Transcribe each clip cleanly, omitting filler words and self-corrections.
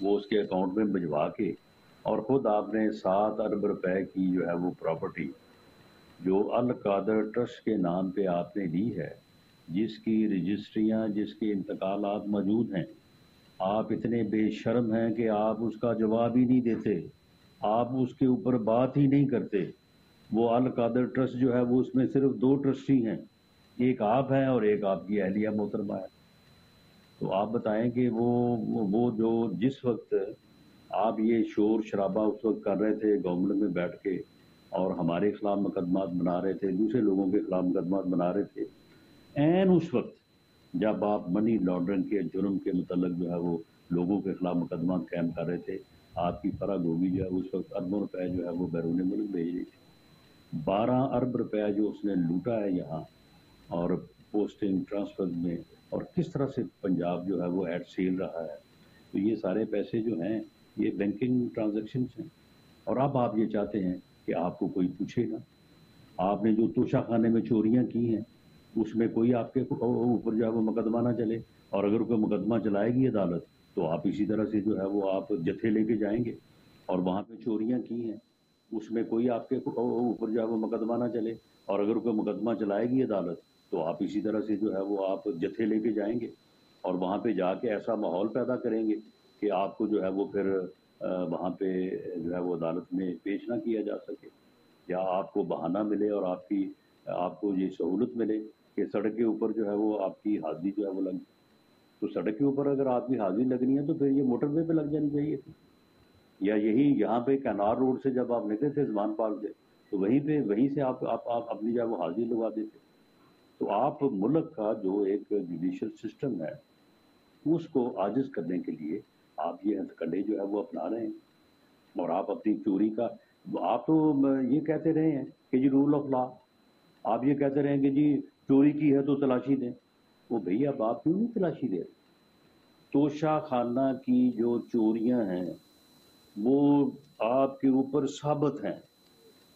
وہ اس کے اکاؤنٹ میں بھجوا کے اور خود آپ نے 7 ارب روپے کی جو ہے وہ پراپرٹی جو القادر ٹرسٹ کے نام پہ آپ نے لی ہے، جس کی رجسٹریاں، جس کے انتقالات موجود ہیں، آپ اتنے بے شرم ہیں کہ آپ اس کا جواب ہی نہیں دیتے، آپ اس کے اوپر بات ہی نہیں کرتے۔ وہ القادر ٹرسٹ جو ہے وہ اس میں صرف 2 ٹرسٹی ہیں، ایک آپ ہیں اور ایک آپ کی اہلیہ محترمہ ہے۔ تو آپ بتائیں کہ وہ جو جس وقت آپ یہ شور شرابہ اس وقت کر رہے تھے گورنمنٹ میں بیٹھ کے اور ہمارے خلاف مقدمات بنا رہے تھے، دوسرے لوگوں کے خلاف مقدمات بنا رہے تھے، عین اس وقت جب آپ منی لانڈرنگ کے جرم کے متعلق جو ہے وہ لوگوں کے خلاف مقدمات قائم کر رہے تھے، آپ کی فرا گوگی جو ہے اس وقت اربوں روپے جو ہے وہ بیرون ملک بھیج رہی تھی۔ 12 ارب روپے جو اس نے لوٹا ہے یہاں، اور پوسٹنگ ٹرانسفر میں، اور کس طرح سے پنجاب جو ہے وہ ایٹ سیل رہا ہے۔ تو یہ سارے پیسے جو ہیں یہ بینکنگ ٹرانزیکشنز ہیں، اور اب آپ یہ چاہتے ہیں کہ آپ کو کوئی پوچھے گا۔ آپ نے جو توشہ خانے میں چوریاں کی ہیں اس میں کوئی آپ کے اوپر جو ہے وہ مقدمہ نہ چلے، اور اگر کوئی مقدمہ چلائے گی عدالت تو آپ اسی طرح سے جو ہے وہ آپ جتھے لے کے جائیں گے، اور وہاں پہ چوریاں کی ہیں اس میں کوئی آپ کے اوپر جو ہے وہ مقدمہ نہ چلے، اور اگر کوئی مقدمہ چلائے گی عدالت تو آپ اسی طرح سے جو ہے وہ آپ جتھے لے کے جائیں گے، اور وہاں پہ جا کے ایسا ماحول پیدا کریں گے کہ آپ کو جو ہے وہ پھر وہاں پہ جو ہے وہ عدالت میں پیش نہ کیا جا سکے، یا آپ کو بہانہ ملے اور آپ کو یہ سہولت ملے کہ سڑک کے اوپر جو ہے وہ آپ کی حاضری جو ہے وہ لگ، تو سڑک کے اوپر اگر آپ کی حاضری لگنی ہے تو پھر یہ موٹر وے پہ لگ جانی چاہیے تھی، یا یہاں پہ کینار روڈ سے جب آپ نکلے تھے زمان پارک سے تو وہیں سے آپ اپنی جو ہے وہ حاضری لگوا دیتے۔ تو آپ ملک کا جو ایک جوڈیشل سسٹم ہے اس کو عاجز کرنے کے لیے آپ یہ ہتھ کنڈے جو ہے وہ اپنا رہے ہیں، اور آپ اپنی چوری کا، آپ تو یہ کہتے رہے ہیں کہ جی رول آف لا، آپ یہ کہتے رہے ہیں کہ جی چوری کی ہے تو تلاشی دیں۔ وہ بھئی اب آپ کیوں نہیں تلاشی دے رہے؟ توشہ خانہ کی جو چوریاں ہیں وہ آپ کے اوپر ثابت ہیں،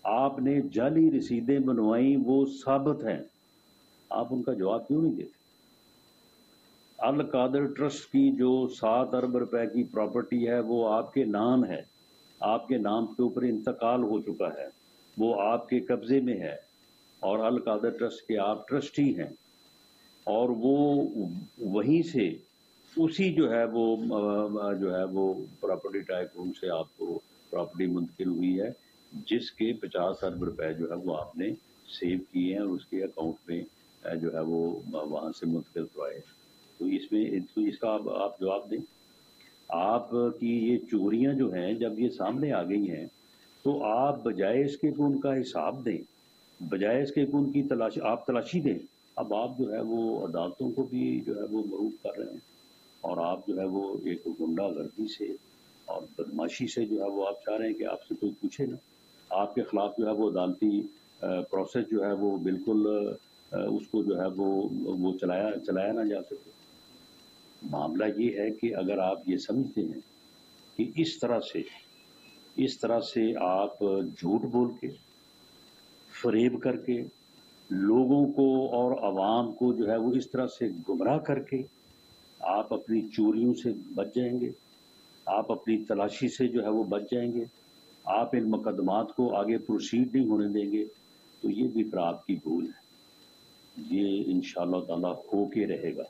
آپ نے جعلی رسیدیں بنوائیں وہ ثابت ہیں، آپ ان کا جواب کیوں نہیں دیتے؟ القادر ٹرسٹ کی جو 7 ارب روپے کی پراپرٹی ہے وہ آپ کے نام ہے، آپ کے نام کے اوپر انتقال ہو چکا ہے، وہ آپ کے قبضے میں ہے، اور القادر ٹرسٹ کے آپ ٹرسٹی ہیں، اور وہ وہیں سے اسی جو ہے وہ پراپرٹی ٹائکون سے آپ کو پراپرٹی منتقل ہوئی ہے، جس کے 50 ارب روپے جو ہے وہ آپ نے سیو کیے ہیں اور اس کے اکاؤنٹ میں جو ہے وہ وہاں سے منتقل کروائے۔ تو اس کا آپ جواب دیں۔ آپ کی یہ چوریاں جو ہیں جب یہ سامنے آ گئی ہیں تو آپ بجائے اس کے کہ ان کا حساب دیں، بجائے اس کے کہ ان کی تلاشی دیں، اب آپ جو ہے وہ عدالتوں کو بھی جو ہے وہ مروب کر رہے ہیں، اور آپ جو ہے وہ ایک غنڈہ گردی سے اور بدماشی سے جو ہے وہ آپ چاہ رہے ہیں کہ آپ سے کوئی پوچھے نا، آپ کے خلاف جو ہے وہ عدالتی پروسیس جو ہے وہ بالکل اس کو جو ہے وہ چلایا نہ جا سکے۔ معاملہ یہ ہے کہ اگر آپ یہ سمجھتے ہیں کہ اس طرح سے آپ جھوٹ بول کے، فریب کر کے، لوگوں کو اور عوام کو جو ہے وہ اس طرح سے گمراہ کر کے آپ اپنی چوریوں سے بچ جائیں گے، آپ اپنی تلاشی سے جو ہے وہ بچ جائیں گے، آپ ان مقدمات کو آگے پروسیڈ نہیں ہونے دیں گے، تو یہ بھی پھر آپ کی بھول ہے، یہ انشاءاللہ تعالی ہو کے رہے گا۔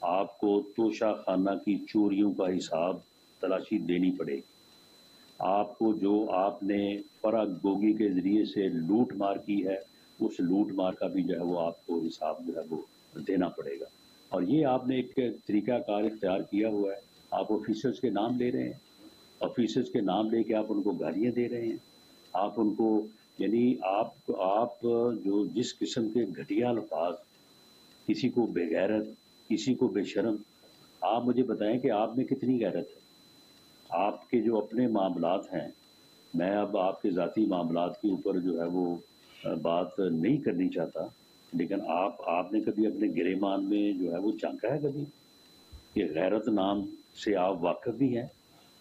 آپ کو توشہ خانہ کی چوریوں کا حساب تلاشی دینی پڑے گی، آپ کو جو آپ نے فرا گوگی کے ذریعے سے لوٹ مار کی ہے اس لوٹ مار کا بھی جو ہے وہ آپ کو حساب جو ہے وہ دینا پڑے گا۔ اور یہ آپ نے ایک طریقہ کار اختیار کیا ہوا ہے، آپ آفیسرز کے نام لے رہے ہیں، آفیسرز کے نام لے کے آپ ان کو گالیاں دے رہے ہیں، آپ ان کو، یعنی آپ جو جس قسم کے گھٹیا الفاظ، کسی کو بے غیرت، کسی کو بے شرم، آپ مجھے بتائیں کہ آپ میں کتنی غیرت ہے؟ آپ کے جو اپنے معاملات ہیں، میں اب آپ کے ذاتی معاملات کے اوپر جو ہے وہ بات نہیں کرنی چاہتا، لیکن آپ نے کبھی اپنے گریمان میں جو ہے وہ جھانکا ہے کبھی کہ غیرت نام سے آپ واقف بھی ہیں؟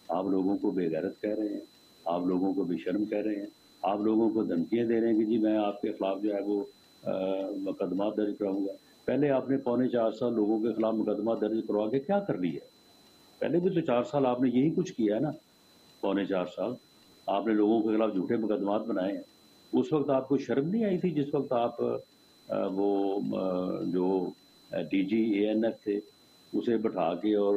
آپ لوگوں کو بے غیرت کہہ رہے ہیں، آپ لوگوں کو بے شرم کہہ رہے ہیں، آپ لوگوں کو دھمکیاں دے رہے ہیں کہ جی میں آپ کے خلاف جو ہے وہ مقدمات درج کراؤں گا۔ پہلے آپ نے 4.25 سال لوگوں کے خلاف مقدمہ درج کروا کے کیا کر لیا ہے؟ پہلے بھی تو 4 سال آپ نے یہی کچھ کیا ہے نا، 4.25 سال آپ نے لوگوں کے خلاف جھوٹے مقدمات بنائے ہیں. اس وقت آپ کو شرم نہیں آئی تھی جس وقت آپ وہ جو ڈی جی اے این ایف تھے اسے بٹھا کے اور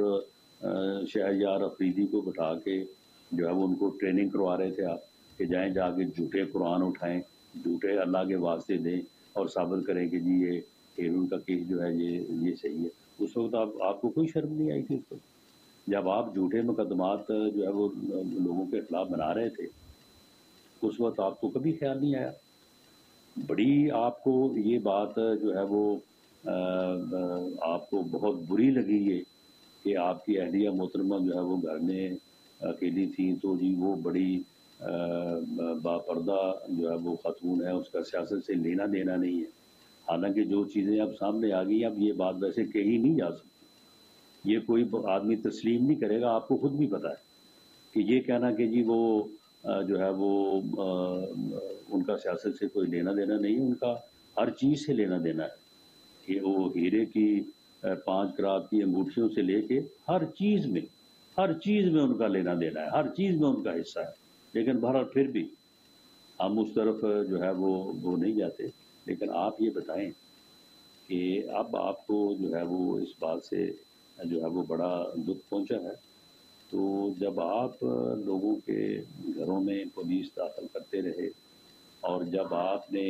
شہریار افریدی کو بٹھا کے جو ہے وہ ان کو ٹریننگ کروا رہے تھے آپ کہ جائیں جا کے جھوٹے قرآن اٹھائیں، جھوٹے اللہ کے واسطے دیں اور ثابت کریں کہ جی یہ ہیرون کا کیس جو ہے یہ صحیح ہے. اس وقت آپ کو کوئی شرم نہیں آئی تھی اس وقت جب آپ جھوٹے مقدمات جو ہے وہ لوگوں کے خلاف بنا رہے تھے؟ اس وقت آپ کو کبھی خیال نہیں آیا؟ بڑی آپ کو یہ بات جو ہے وہ آپ کو بہت بری لگی یہ کہ آپ کی اہلیہ محترمہ جو ہے وہ گھر میں اکیلی تھیں تو جی وہ بڑی باپردہ جو ہے وہ خاتون ہے، اس کا سیاست سے لینا دینا نہیں ہے. حالانکہ جو چیزیں اب سامنے آ گئی اب یہ بات ویسے کہی نہیں جا سکتی، یہ کوئی آدمی تسلیم نہیں کرے گا. آپ کو خود بھی پتا ہے کہ یہ کہنا کہ جی وہ جو ہے وہ ان کا سیاست سے کوئی لینا دینا نہیں ہے، ان کا ہر چیز سے لینا دینا ہے کہ وہ ہیرے کی 5 گرام کی انگوٹھیوں سے لے کے ہر چیز میں ان کا لینا دینا ہے، ہر چیز میں ان کا حصہ ہے. لیکن بہرحال پھر بھی ہم اس طرف جو ہے وہ نہیں جاتے. لیکن آپ یہ بتائیں کہ اب آپ کو جو ہے وہ اس بات سے جو ہے وہ بڑا دکھ پہنچا ہے. تو جب آپ لوگوں کے گھروں میں پولیس داخل کرتے رہے اور جب آپ نے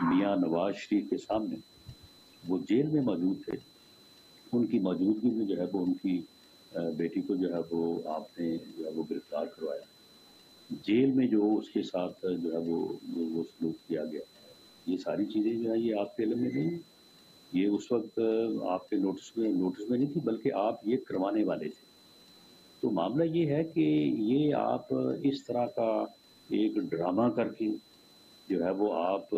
میاں نواز شریف کے سامنے وہ جیل میں موجود تھے، ان کی موجودگی میں جو ہے وہ ان کی بیٹی کو جو ہے وہ آپ نے جو ہے وہ گرفتار کروایا. جیل میں جو اس کے ساتھ جو ہے وہ سلوک کیا گیا، یہ ساری چیزیں جو ہے یہ آپ کے علم میں نہیں ہیں. یہ اس وقت آپ کے نوٹس میں نہیں تھی بلکہ آپ یہ کروانے والے تھے. تو معاملہ یہ ہے کہ یہ آپ اس طرح کا ایک ڈرامہ کر کے جو ہے وہ آپ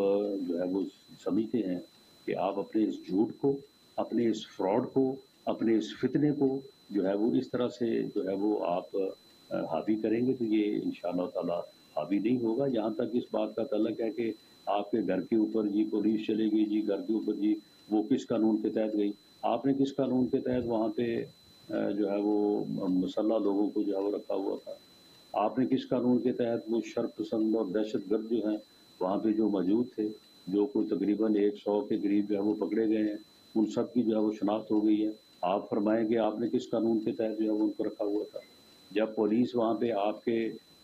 جو ہے وہ سمجھتے ہیں کہ آپ اپنے اس جھوٹ کو، اپنے اس فراڈ کو، اپنے اس فتنے کو جو ہے وہ اس طرح سے جو ہے وہ آپ حاوی کریں گے تو یہ انشاءاللہ تعالی حاوی نہیں ہوگا. جہاں تک اس بات کا تعلق ہے کہ آپ کے گھر کے اوپر جی پولیس چلے گئی، جی گھر کے اوپر جی وہ کس قانون کے تحت گئی؟ آپ نے کس قانون کے تحت وہاں پہ جو ہے وہ مسلح لوگوں کو جو ہے وہ رکھا ہوا تھا؟ آپ نے کس قانون کے تحت وہ شر پسند اور دہشت گرد جو ہیں وہاں پہ جو موجود تھے، جو کوئی تقریباً 100 کے قریب جو ہے وہ پکڑے گئے ہیں، ان سب کی جو ہے وہ شناخت ہو گئی ہے؟ آپ فرمائیں کہ آپ نے کس قانون کے تحت جو ہے وہ ان کو رکھا ہوا تھا؟ جب پولیس وہاں پہ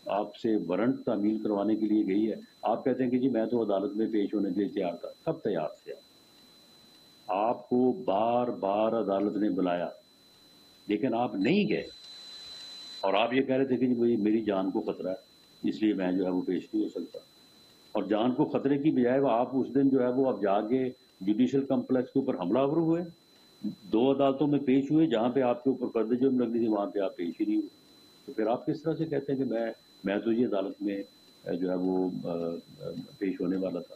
آپ سے وارنٹ تعمیل کروانے کے لیے گئی ہے، آپ کہتے ہیں کہ جی میں تو عدالت میں پیش ہونے کے لیے تیار تھا. کب تیار تھے آپ کو بار بار عدالت نے بلایا لیکن آپ نہیں گئے اور آپ یہ کہہ رہے تھے کہ جی میری جان کو خطرہ ہے اس لیے میں جو ہے وہ پیش نہیں ہو سکتا. اور جان کو خطرے کی بجائے وہ آپ اس دن جو ہے وہ اب جا کے جوڈیشل کمپلیکس کے اوپر حملہ آور ہوئے، 2 عدالتوں میں پیش ہوئے جہاں پہ آپ کے اوپر پردے جرم لگنی تھی وہاں پہ آپ پیش ہی نہیں ہوئے. تو پھر آپ کس طرح سے کہتے ہیں کہ میں تو یہ عدالت میں جو ہے وہ پیش ہونے والا تھا؟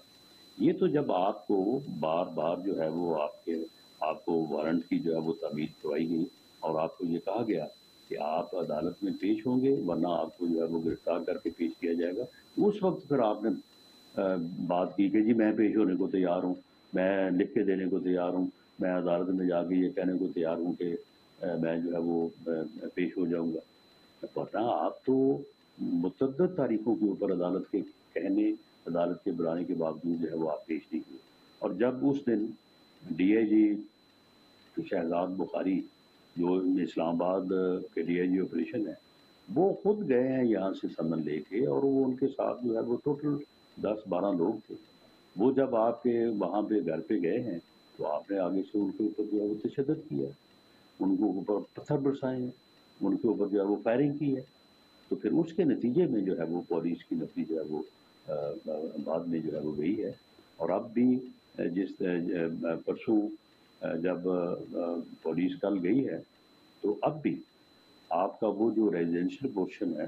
یہ تو جب آپ کو بار بار جو ہے وہ آپ کو وارنٹ کی جو ہے وہ تعمیل کروائی گئی اور آپ کو یہ کہا گیا کہ آپ عدالت میں پیش ہوں گے ورنہ آپ کو جو ہے وہ گرفتار کر کے پیش کیا جائے گا، اس وقت پھر آپ نے بات کی کہ جی میں پیش ہونے کو تیار ہوں، میں لکھ کے دینے کو تیار ہوں، میں عدالت میں جا کے یہ کہنے کو تیار ہوں کہ میں جو ہے وہ پیش ہو جاؤں گا. ورنہ آپ تو متعدد تاریخوں کے اوپر عدالت کے کہنے، عدالت کے بلانے کے باوجود جو ہے وہ آپ پیش نہیں ہوئے. اور جب اس دن ڈی آئی جی شہزاد بخاری جو اسلام آباد کے ڈی آئی جی آپریشن ہے وہ خود گئے ہیں یہاں سے سمن لے کے اور وہ ان کے ساتھ جو ہے وہ ٹوٹل 10-12 لوگ تھے. وہ جب آپ کے وہاں پہ گھر پہ گئے ہیں تو آپ نے آگے سے ان کے اوپر جو ہے وہ تشدد کیا، ان کے اوپر پتھر برسائے ہیں، ان کے اوپر جو ہے وہ فائرنگ کی ہے. تو پھر اس کے نتیجے میں جو ہے وہ پولیس کی نفری جو ہے وہ بعد میں جو ہے وہ گئی ہے. اور اب بھی جس پرسوں جب پولیس کل گئی ہے تو اب بھی آپ کا وہ جو ریزیڈینشیل پورشن ہے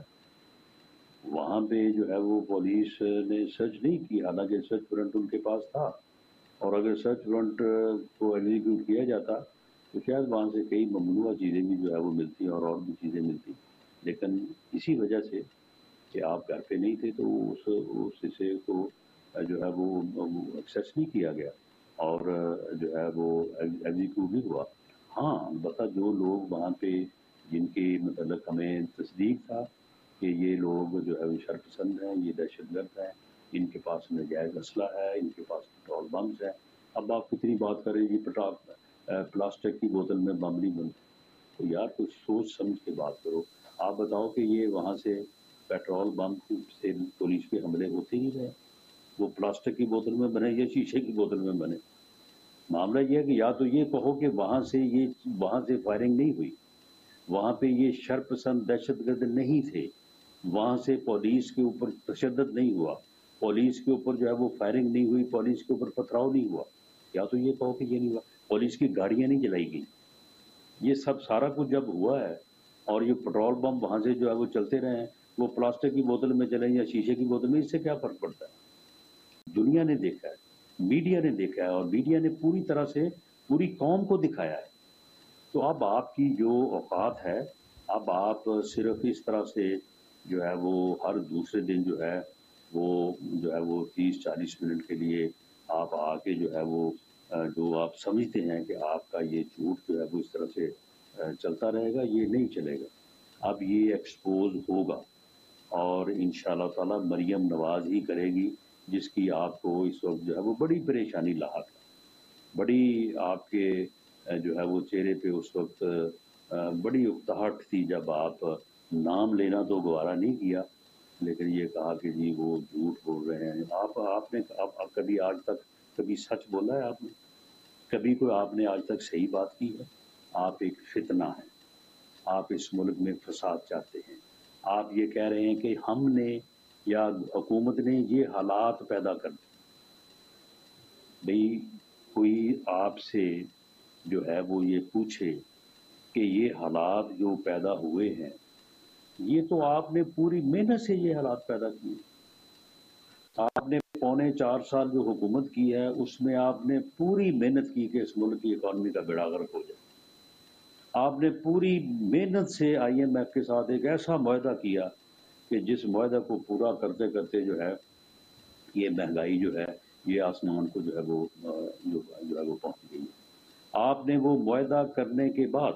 وہاں پہ جو ہے وہ پولیس نے سرچ نہیں کی، حالانکہ سرچ وارنٹ ان کے پاس تھا. اور اگر سرچ وارنٹ کو ایگزیکیوٹ کیا جاتا تو شاید وہاں سے کئی ممنوعہ چیزیں بھی جو ہے وہ ملتی اور بھی چیزیں ملتی. لیکن اسی وجہ سے کہ آپ گھر پہ نہیں تھے تو اس حصے کو جو ہے وہ ایکسیس نہیں کیا گیا اور جو ہے وہ ایگزیکیوٹ نہیں ہوا. ہاں البتہ جو لوگ وہاں پہ جن کی متعلق ہمیں تصدیق تھا کہ یہ لوگ جو ہے وہ شرپسند ہیں، یہ دہشت گرد ہیں، ان کے پاس ناجائز اسلحہ ہے، ان کے پاس پیٹرول بمز ہیں۔ اب آپ کتنی بات کریں جی پلاسٹک کی بوتل میں بم نہیں بنتے، تو یار کچھ سوچ سمجھ کے بات کرو۔ آپ بتاؤ کہ یہ وہاں سے پیٹرول بم سے پولیس پہ حملے ہوتے ہی رہے، وہ پلاسٹک کی بوتل میں بنے یا شیشے کی بوتل میں بنے۔ معاملہ یہ ہے کہ یا تو یہ کہو کہ وہاں سے فائرنگ نہیں ہوئی، وہاں پہ یہ شرپسند دہشت گرد نہیں تھے، وہاں سے پولیس کے اوپر تشدد نہیں ہوا، پولیس کے اوپر جو ہے وہ فائرنگ نہیں ہوئی، پولیس کے اوپر پتھراؤ نہیں ہوا، یا تو یہ کہو کہ یہ نہیں ہوا، پولیس کی گاڑیاں نہیں جلائی گئی۔ یہ سب سارا کچھ جب ہوا ہے اور یہ پیٹرول بم وہاں سے جو ہے وہ چلتے رہے ہیں، وہ پلاسٹک کی بوتل میں چلیں یا شیشے کی بوتل میں، اس سے کیا فرق پڑتا ہے؟ دنیا نے دیکھا ہے، میڈیا نے دیکھا ہے، اور میڈیا نے پوری طرح سے پوری قوم کو دکھایا ہے۔ تو اب آپ کی جو اوقات ہے، اب آپ صرف اس طرح سے جو ہے وہ ہر دوسرے دن جو ہے وہ 30-40 منٹ کے لیے آپ آ کے جو ہے وہ جو آپ سمجھتے ہیں کہ آپ کا یہ جھوٹ جو ہے وہ اس طرح سے چلتا رہے گا، یہ نہیں چلے گا۔ اب یہ ایکسپوز ہوگا، اور انشاءاللہ تعالی مریم نواز ہی کرے گی، جس کی آپ کو اس وقت جو ہے وہ بڑی پریشانی لاحق ہے، بڑی آپ کے جو ہے وہ چہرے پہ اس وقت بڑی اکتاہٹ تھی جب آپ نام لینا تو گوارا نہیں کیا، لیکن یہ کہا کہ جی وہ جھوٹ بول رہے ہیں۔ آپ نے کبھی آج تک کبھی سچ بولا ہے؟ آپ نے کبھی کوئی آپ نے آج تک صحیح بات کی ہے؟ آپ ایک فتنہ ہیں، آپ اس ملک میں فساد چاہتے ہیں، آپ یہ کہہ رہے ہیں کہ ہم نے یا حکومت نے یہ حالات پیدا کر دی۔ بھئی کوئی آپ سے جو ہے وہ یہ پوچھے کہ یہ حالات جو پیدا ہوئے ہیں، یہ تو آپ نے پوری محنت سے یہ حالات پیدا کیے۔ آپ نے 4.25 سال جو حکومت کی ہے، اس میں آپ نے پوری محنت کی کہ اس ملک کی اکانومی کا بیڑا غرق ہو جائے۔ آپ نے پوری محنت سے IMF کے ساتھ ایک ایسا معاہدہ کیا کہ جس معاہدہ کو پورا کرتے کرتے جو ہے یہ مہنگائی جو ہے یہ آسمان کو جو ہے وہ پہنچ گئی۔ آپ نے وہ معاہدہ کرنے کے بعد،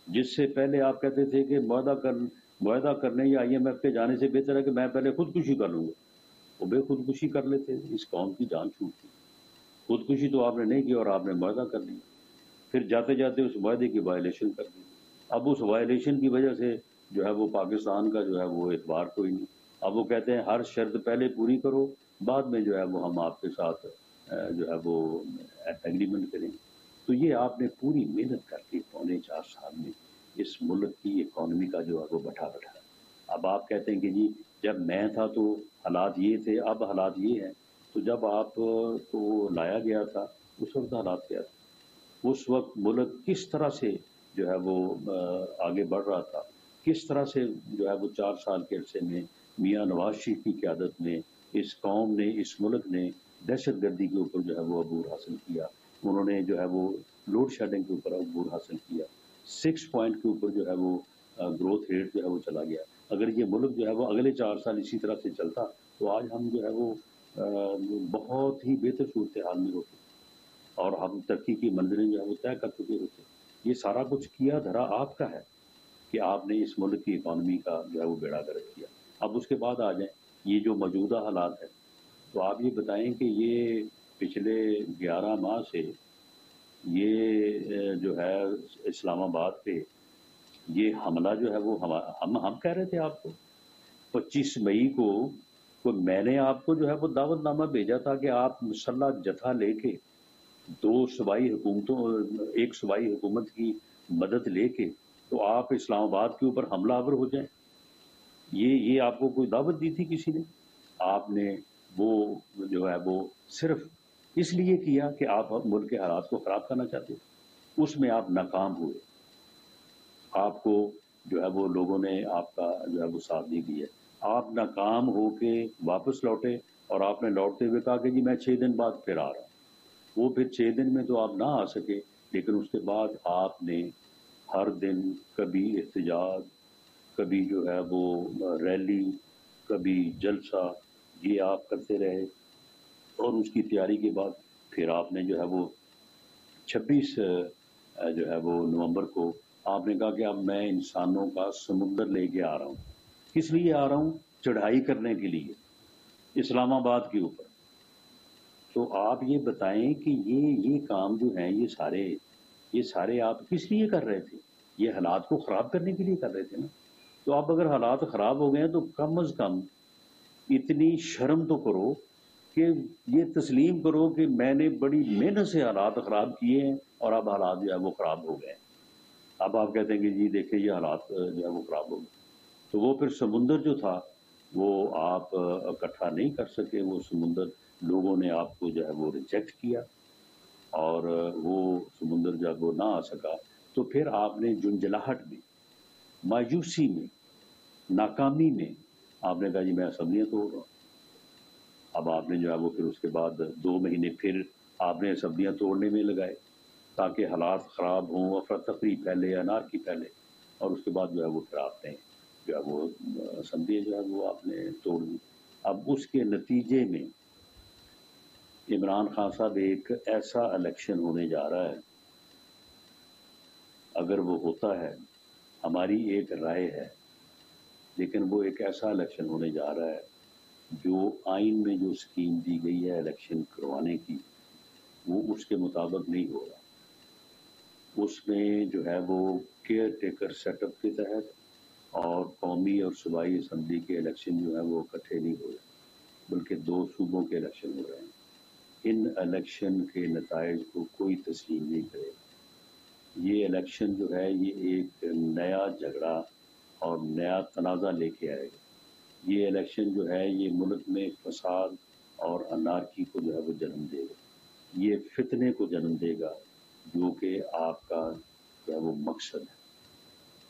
جس سے پہلے آپ کہتے تھے کہ معاہدہ کرنے یا IMF کے جانے سے بہتر ہے کہ میں پہلے خودکشی کر لوں گا، وہ بے خودکشی کر لیتے، اس قوم کی جان چھوٹتی۔ خودکشی تو آپ نے نہیں کی اور آپ نے معاہدہ کر لیا، پھر جاتے جاتے اس معاہدے کی وائلیشن کر دی۔ اب اس وائلیشن کی وجہ سے جو ہے وہ پاکستان کا جو ہے وہ اعتبار کوئی نہیں۔ اب وہ کہتے ہیں ہر شرط پہلے پوری کرو، بعد میں جو ہے وہ ہم آپ کے ساتھ جو ہے وہ ایگریمنٹ کریں۔ تو یہ آپ نے پوری محنت کر کے 4.25 سال میں اس ملک کی اکانومی کا جو ہے وہ بٹھا۔ اب آپ کہتے ہیں کہ جی جب میں تھا تو حالات یہ تھے، اب حالات یہ ہیں۔ تو جب آپ کو لایا گیا تھا اس وقت حالات کیا تھے؟ اس وقت ملک کس طرح سے جو ہے وہ آگے بڑھ رہا تھا، کس طرح سے جو ہے وہ 4 سال کے عرصے میں میاں نواز شریف کی قیادت میں اس قوم نے، اس ملک نے دہشت گردی کے اوپر جو ہے وہ عبور حاصل کیا، انہوں نے جو ہے وہ لوڈ شیڈنگ کے اوپر عبور حاصل کیا، 6 پوائنٹ کے اوپر جو ہے وہ گروتھ ریٹ جو ہے وہ چلا گیا۔ اگر یہ ملک جو ہے وہ اگلے 4 سال اسی طرح سے چلتا تو آج ہم جو ہے وہ بہت ہی بہتر صورتحال میں ہوتے اور ہم ترقی کی منزلیں جو ہے وہ طے کر چکے ہوتے۔ یہ سارا کچھ کیا دھرا آپ کا ہے کہ آپ نے اس ملک کی اکانومی کا جو ہے وہ بیڑا غرق کیا۔ اب اس کے بعد آ جائیں یہ جو موجودہ حالات ہے، تو آپ یہ بتائیں کہ یہ پچھلے 11 ماہ سے یہ جو ہے اسلام آباد پہ یہ حملہ جو ہے وہ ہم کہہ رہے تھے آپ کو 25 مئی کو میں نے آپ کو جو ہے وہ دعوت نامہ بھیجا تھا کہ آپ مسلح جتھا لے کے 2 صوبائی حکومتوں، ایک صوبائی حکومت کی مدد لے کے تو آپ اسلام آباد کے اوپر حملہ آور ہو جائیں۔ یہ آپ کو کوئی دعوت دی تھی کسی نے؟ آپ نے وہ جو ہے وہ صرف اس لیے کیا کہ آپ ملک کے حالات کو خراب کرنا چاہتے تھے، اس میں آپ ناکام ہوئے۔ آپ کو جو ہے وہ لوگوں نے آپ کا جو ہے وہ ساتھ نہیں دیا، آپ ناکام ہو کے واپس لوٹے اور آپ نے لوٹتے ہوئے کہا کہ جی میں 6 دن بعد پھر آ رہا ہوں۔ وہ پھر 6 دن میں تو آپ نہ آ سکے، لیکن اس کے بعد آپ نے ہر دن کبھی احتجاج، کبھی جو ہے وہ ریلی، کبھی جلسہ، یہ آپ کرتے رہے، اور اس کی تیاری کے بعد پھر آپ نے جو ہے وہ 26 جو ہے وہ نومبر کو آپ نے کہا کہ اب میں انسانوں کا سمندر لے کے آ رہا ہوں. کس لیے آ رہا ہوں؟ چڑھائی کرنے کے لیے اسلام آباد کے اوپر. تو آپ یہ بتائیں کہ یہ کام جو ہیں یہ سارے آپ کس لیے کر رہے تھے؟ یہ حالات کو خراب کرنے کے لیے کر رہے تھے نا. تو آپ اگر حالات خراب ہو گئے ہیں تو کم از کم اتنی شرم تو کرو کہ یہ تسلیم کرو کہ میں نے بڑی محنت سے حالات خراب کیے ہیں اور اب حالات جو ہے وہ خراب ہو گئے ہیں. اب آپ کہتے ہیں کہ جی دیکھیں یہ حالات جو ہے وہ خراب ہو گئے. تو وہ پھر سمندر جو تھا وہ آپ اکٹھا نہیں کر سکے. وہ سمندر لوگوں نے آپ کو جو ہے وہ ریجیکٹ کیا اور وہ سمندر جب وہ نہ آ سکا تو پھر آپ نے جنجلاہٹ میں، مایوسی میں، ناکامی میں آپ نے کہا جی میں اسمبلیاں توڑ رہا ہوں. اب آپ نے جو ہے وہ پھر اس کے بعد 2 مہینے پھر آپ نے اسمبلیاں توڑنے میں لگائے تاکہ حالات خراب ہوں، افراتفری پھیلے، انارکی پھیلے. اور اس کے بعد جو ہے وہ پھر آپ نے جو ہے وہ اسمبلی جو ہے وہ آپ نے توڑ دی. اب اس کے نتیجے میں عمران خان صاحب ایک ایسا الیکشن ہونے جا رہا ہے، اگر وہ ہوتا ہے، ہماری ایک رائے ہے، لیکن وہ ایک ایسا الیکشن ہونے جا رہا ہے جو آئین میں جو اسکیم دی گئی ہے الیکشن کروانے کی وہ اس کے مطابق نہیں ہو رہا. اس میں جو ہے وہ کیئر ٹیکر سیٹ اپ کے تحت اور قومی اور صوبائی اسمبلی کے الیکشن جو ہے وہ اکٹھے نہیں ہو رہے بلکہ 2 صوبوں کے الیکشن ہو رہے ہیں. ان الیکشن کے نتائج کو کوئی تسلیم نہیں کرے. یہ الیکشن جو ہے یہ ایک نیا جھگڑا اور نیا تنازع لے کے آئے گا. یہ الیکشن جو ہے یہ ملک میں فساد اور انارکی کو جو ہے وہ جنم دے گا. یہ فتنے کو جنم دے گا جو کہ آپ کا جو ہے وہ مقصد ہے.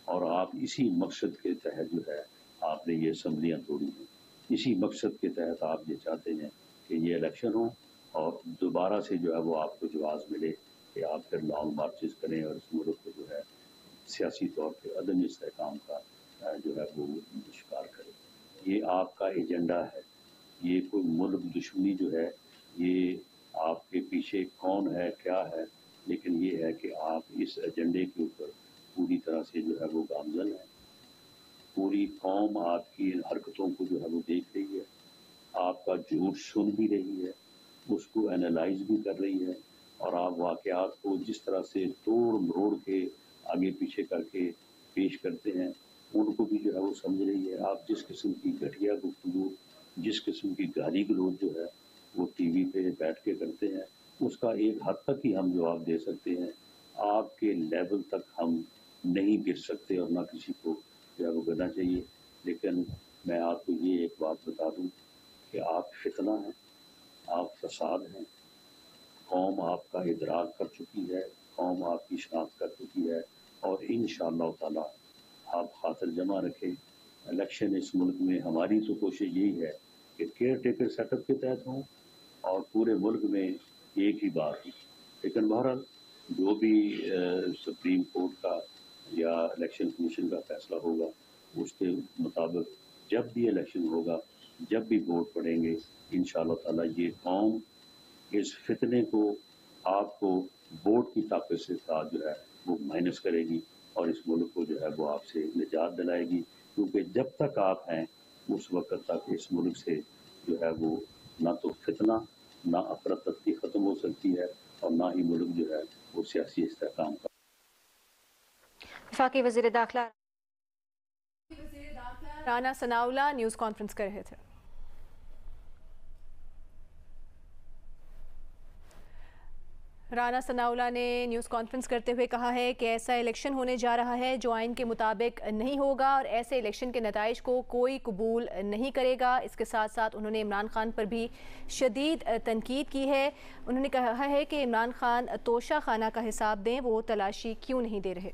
اور آپ اسی مقصد کے تحت جو ہے آپ نے یہ اسمبلیاں توڑی ہیں. اسی مقصد کے تحت آپ یہ چاہتے ہیں کہ یہ الیکشن ہو اور دوبارہ سے جو ہے وہ آپ کو جواز ملے کہ آپ پھر لانگ مارچز کریں اور اس ملک کو جو ہے سیاسی طور پہ عدم استحکام کا جو ہے وہ شکار کرے. یہ آپ کا ایجنڈا ہے. یہ کوئی ملک دشمنی جو ہے یہ آپ کے پیچھے کون ہے کیا ہے، لیکن یہ ہے کہ آپ اس ایجنڈے کے اوپر پوری طرح سے جو ہے وہ گامزن ہے. پوری قوم آپ کی حرکتوں کو جو ہے وہ دیکھ رہی ہے، آپ کا جھوٹ سن بھی رہی ہے، اس کو اینالائز بھی کر رہی ہے اور آپ واقعات کو جس طرح سے توڑ مروڑ کے آگے پیچھے کر کے پیش کرتے ہیں ان کو بھی جو ہے وہ سمجھ رہی ہے. آپ جس قسم کی گھٹیا گفتگو، جس قسم کی گالی گلوچ جو ہے وہ ٹی وی پہ بیٹھ کے کرتے ہیں اس کا ایک حد تک ہی ہم جواب دے سکتے ہیں. آپ کے لیول تک ہم نہیں گر سکتے اور نہ کسی کو جو ہے وہ کرنا چاہیے. لیکن میں آپ کو یہ ایک بات بتا دوں کہ آپ فتنہ ہیں، آپ فساد ہیں. قوم آپ کا ادراک کر چکی ہے، قوم آپ کی شناخت کر چکی ہے اور انشاءاللہ تعالی آپ خاطر جمع رکھیں. الیکشن اس ملک میں ہماری تو کوشش یہی ہے کہ کیئر ٹیکر سیٹ اپ کے تحت ہوں اور پورے ملک میں ایک ہی بات ہو. لیکن بہرحال جو بھی سپریم کورٹ کا یا الیکشن کمیشن کا فیصلہ ہوگا اس کے مطابق جب بھی الیکشن ہوگا، جب بھی ووٹ پڑیں گے، انشاءاللہ تعالی یہ قوم اس فتنے کو آپ کو ووٹ کی طاقت سے ساتھ جو ہے وہ مائنس کرے گی اور اس ملک کو جو ہے وہ آپ سے نجات دلائے گی. کیونکہ جب تک آپ ہیں اس وقت تک اس ملک سے جو ہے وہ نہ تو فتنہ نہ افراتفری ختم ہو سکتی ہے اور نہ ہی ملک جو ہے وہ سیاسی استحکام کا. وفاقی وزیر داخلہ رانا ثناءاللہ نیوز کانفرنس کر رہے تھے. رانا ثناءاللہ نے نیوز کانفرنس کرتے ہوئے کہا ہے کہ ایسا الیکشن ہونے جا رہا ہے جو آئین کے مطابق نہیں ہوگا اور ایسے الیکشن کے نتائج کو کوئی قبول نہیں کرے گا. اس کے ساتھ ساتھ انہوں نے عمران خان پر بھی شدید تنقید کی ہے. انہوں نے کہا ہے کہ عمران خان توشہ خانہ کا حساب دیں، وہ تلاشی کیوں نہیں دے رہے.